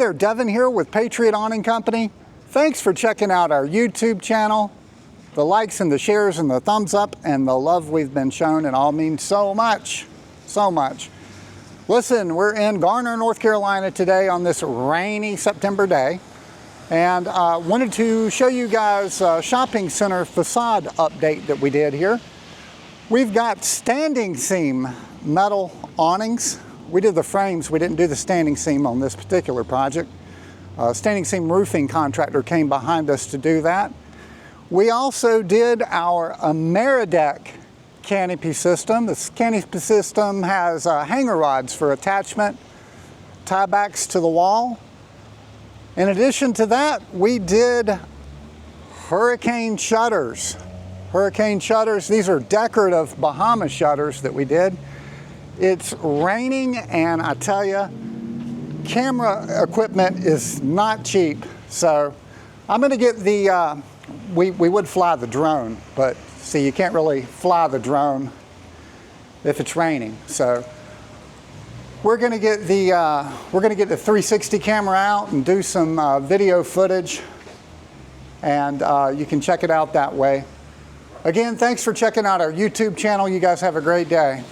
there, Devin here with Patriot Awning Company. Thanks for checking out our YouTube channel. The likes and the shares and the thumbs up and the love we've been shown, it all means so much, so much. Listen, we're in Garner, North Carolina today on this rainy September day, and wanted to show you guys a shopping center facade update that we did here. We've got standing seam metal awnings. We did the frames, we didn't do the standing seam on this particular project. Standing seam roofing contractor came behind us to do that. We also did our AmeriDeck canopy system. This canopy system has hanger rods for attachment, tiebacks to the wall. In addition to that, we did hurricane shutters. Hurricane shutters, these are decorative Bahama shutters that we did. It's raining, and I tell you, camera equipment is not cheap. So I'm gonna get the, we would fly the drone, but see, you can't really fly the drone if it's raining. So we're gonna get the 360 camera out and do some video footage, and you can check it out that way. Again, thanks for checking out our YouTube channel. You guys have a great day.